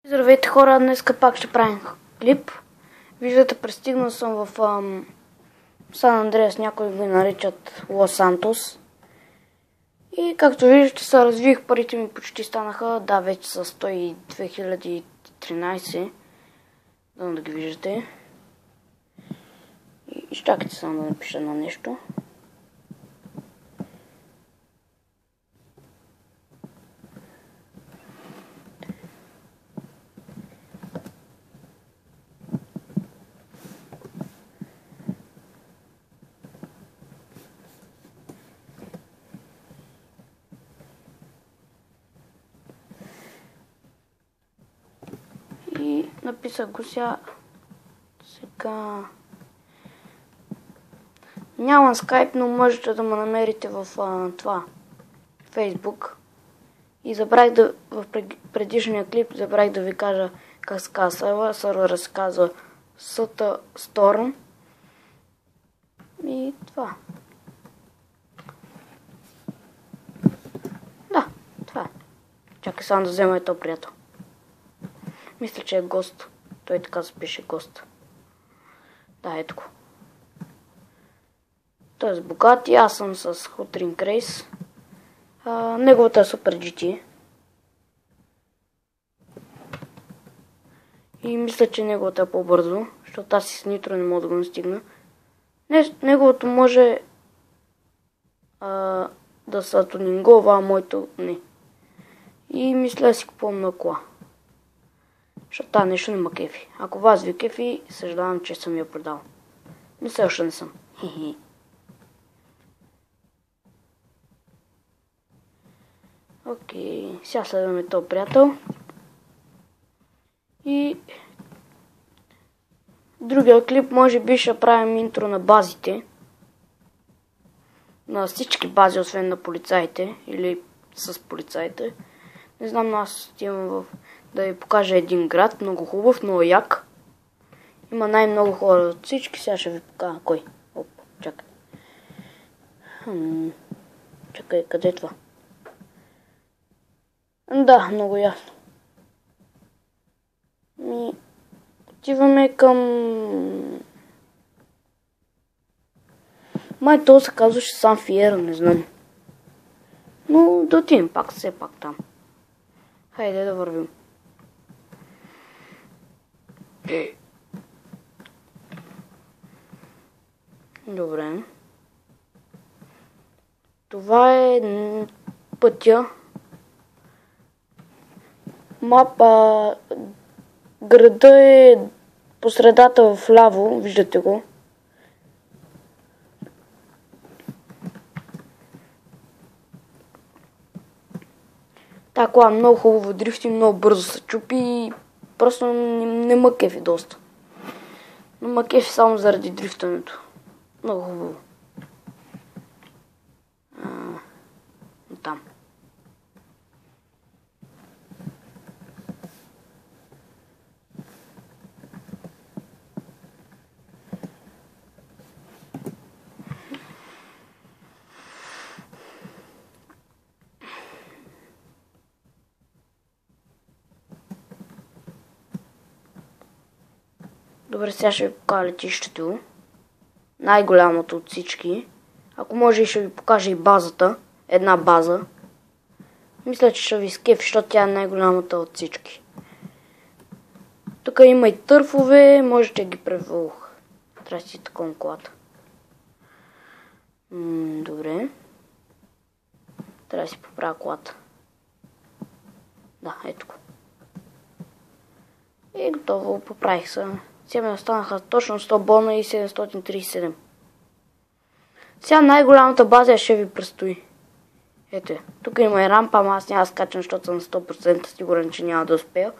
Здравейте хора, днеска пак ще правим клип. Виждате, пристигнал съм в Сан Андреас, някои го наричат Лос Сантос. И както виждате, се развих, парите ми почти станаха, да, вече са 102 013, да ги виждате. И изчакайте само да напиша на нещо. И написах го сега. Нямам скайп, но можете да ме намерите в това Фейсбук. И забравих в предишния клип забравих да ви кажа как се казва сервера. Сервера се казва ST Storm. И това. Да, това е. Чакай само да взема ето приятел. Мисля, че е гост. Той така се пише гост. Да, ето го. Той е с богат и аз съм с Хутрин Крейс. Неговата е Super GT. И мисля, че неговата е по-бързо, защото аз с нитро не мога да го настигна. Неговото може да се тунингова, а моето не. И мисля да си купувам на кола. Защото това нещо не ма кефи. Ако вас ви кефи, съжалявам, че съм я продал. Мисля, още не съм. Окей, сега следваме този приятел. И другия клип може би ще правим интро на базите. На всички бази, освен на полицаите. Или с полицаите. Не знам, но аз отивам да ви покажа един град. Много хубав, много як. Има най-много хора от всички. Сега ще ви покажа кой. Оп, чакай. Чакай, къде е това? Да, много ясно. Отиваме към... Май то се казваше Сан Фиеро, не знам. Но да отидем пак, все пак там. Хайде да вървим. Добре. Това е пътя. Мапа. Града е по средата вляво, виждате го. Така, много хубаво дрифти, много бързо се чупи и просто не ма кефи доста. Но ма кефи само заради дрифтането. Много хубаво. Там. Добре, сега ще ви покажа летището. Най-голямото от всички. Ако може ще ви покажа и базата. Една база. Мисля, че ще ви скефи, защото тя е най-голямата от всички. Тук има и търфове. Можете ги превълх. Трябва да си такова колата. Добре. Трябва да си поправя колата. Да, ето го. И готово, поправих се. Сега ми останаха точно 100 бона и 737. Сега най-голямата база ще ви предстои. Ето е. Тук има и рампа, ама аз няма да скачам, защото съм 100% сигурен, че няма да успея.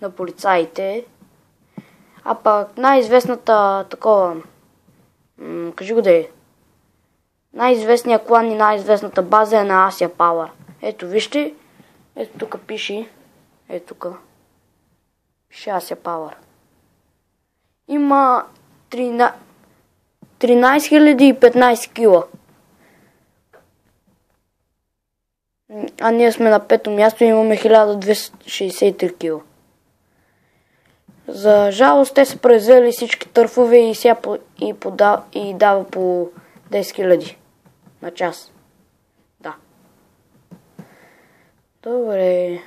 На полицаите. А пък най-известната такова... кажи го да е. Най-известният клан и най-известната база е на Asia Power. Ето вижте. Ето тук пише. Ето тук. Пише Asia Power. Има 13 015 кила. А ние сме на 5-то място и имаме 1263 кила. За жалост те са произвели всички търфове и дава по 10 000 на час. Да. Добре.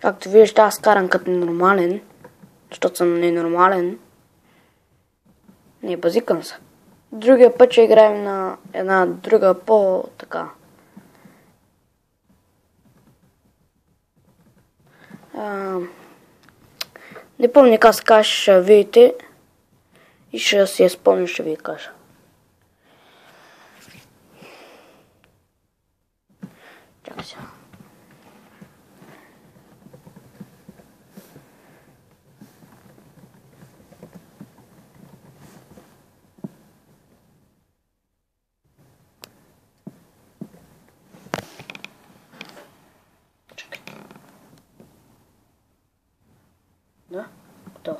Както виждаш, аз карам като ненормален, защото съм ненормален. Не, базикам се. Другия път ще играем на една друга по-така. Не помня как се каже, ще видите и ще си я спомня, ще ви кажа. Чакай сега. Да, готово.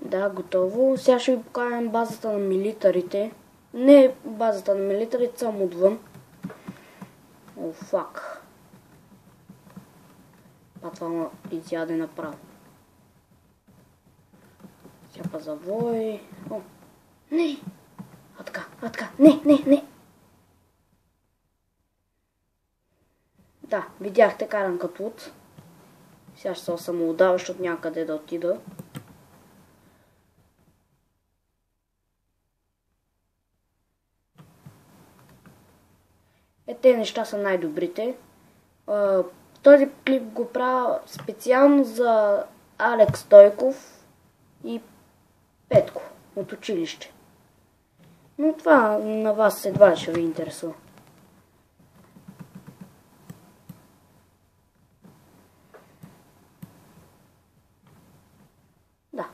Да, готово. Сега ще ви покажем базата на милитарите. Не базата на милитарите, само отвън. О, фак. Това ме изяде направо. Сега па завой. О, не! А така. Не! Да, видяхте, карам като луд. Сега ще се самоудава, защото някъде да отида. Те неща са най-добрите. Този клип го правя специално за Алекс Стойков и Петко от училище. Но това на вас едва ще ви интересува. Да.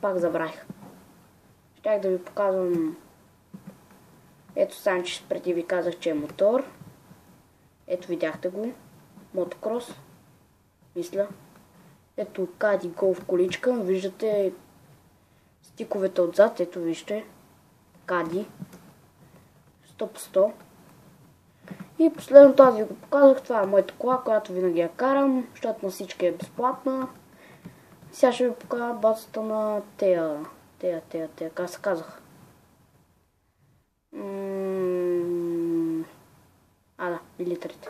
Пак забравих. Щях да ви показвам. Ето Санчес, преди ви казах, че е мотор. Ето видяхте го. Мотокрос. Мисля. Ето Кади Голф количка. Виждате стиковете отзад. Ето вижте. Кади. 100 по 100. И последно това ви го показах. Това е моята кола, която винаги я карам, защото на всички е безплатна. Сега ще ви покажа базата на тея, как се казах. Да, милитарите.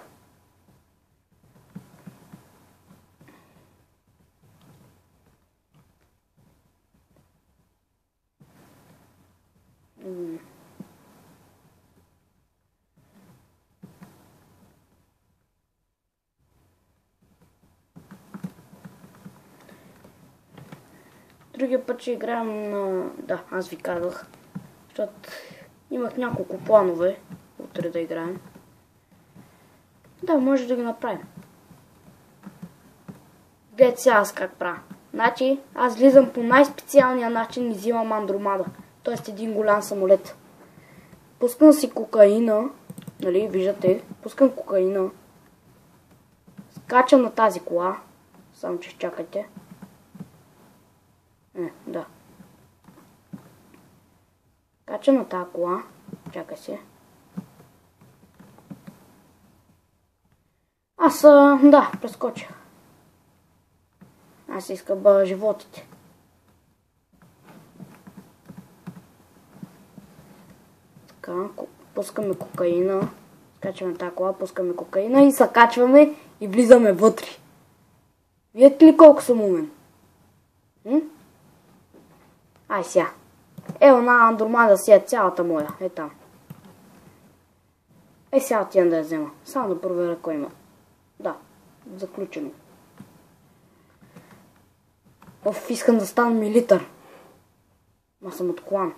Другия път ще играем на... Да, аз ви казах. Защото имах няколко планове утре да играем. Да, може да ги направим. Гледайте сега аз как правя. Значи, аз влизам по най-специалния начин и взимам Андромада. Тоест един голям самолет. Пускам си кокаина. Нали, виждате. Пускам кокаина. Скачам на тази кола. Само че чакайте. Да. Кача на тази кола. Чакай се. Аз, да, прескоча. Аз искам животите. Така, пускаме кокаина. Скачваме тази кола, пускаме кокаина и се качваме и влизаме вътре. Видите ли колко съм умен? Ай сега. Една Андромада си е цялата моя. Е там. Сега отивам да я взема. Само да проверя кой има. Да, заключено. Искам да стана милитар. Ма съм от клан.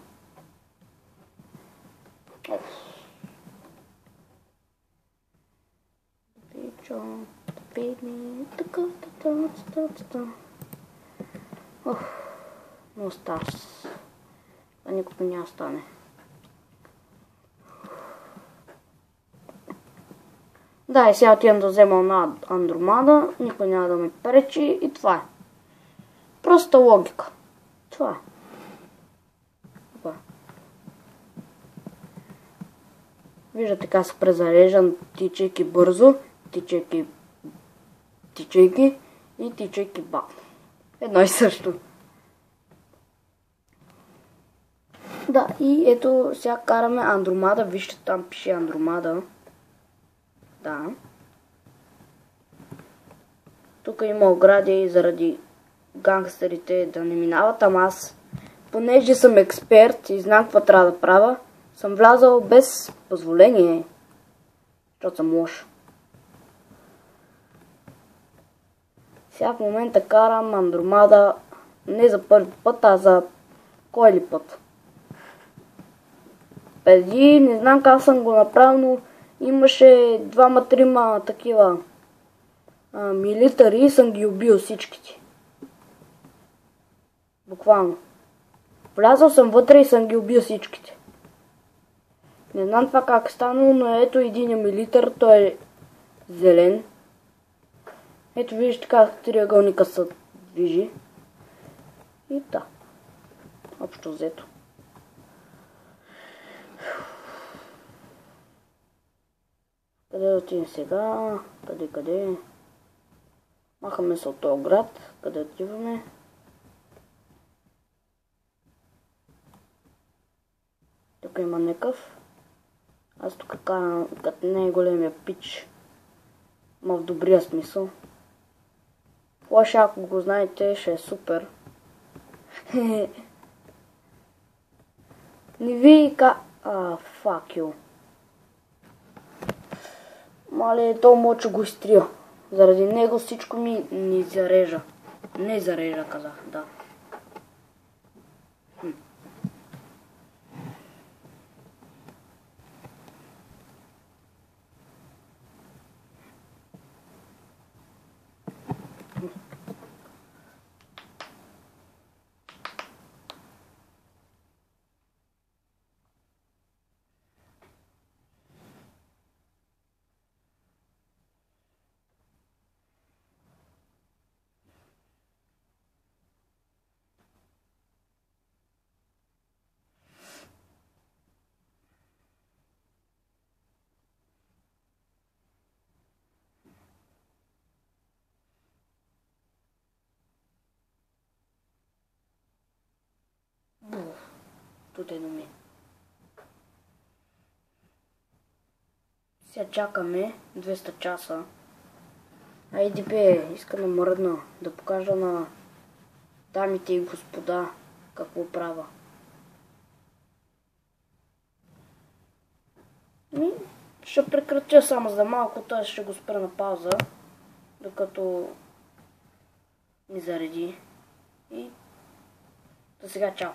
Но Stars. Това никога няма стане. Да, и сега отивам да взема на Андромада. Никой няма да ми пречи и това е. Проста логика. Това е. Виждате как се презареждам, тичайки бързо, тичайки и тичайки бавно. Едно и също. Да, и ето сега караме Андромада. Вижте, там пише Андромада. Да. Тук има огради заради гангстерите да не минават, ама аз, понеже съм експерт и знам какво трябва да правя, съм влязал без позволение, защото съм лош. Сега в момента карам Андромада не за първи път, а за кой ли път. Преди не знам как съм го направил, но имаше 2-3 такива милитари и съм ги убил всичките. Буквално. Влязъл съм вътре и съм ги убил всичките. Не знам това как е станало, но ето един милитар, той е зелен. Ето виждате как триъгълника се движи. И да. Общо взето. Къде да отидем сега? Къде? Махаме се от този град. Къде отиваме? Тук има някакъв. Аз тук карам като не е големия пич. Ма в добрия смисъл. Лоша, ако го знаете, ще е супер. Не ви fuck you. Мале, то мочо го изтрия. Заради него всичко ми не зарежа. Не зарежа, казах, да. Студено ми. Сега чакаме 200 часа. Айде бе, искам да мръдна, да покажа на дамите и господа какво правя. И ще прекратя само за малко, т.е. ще го спра на пауза, докато ми зареди. И до сега, чао!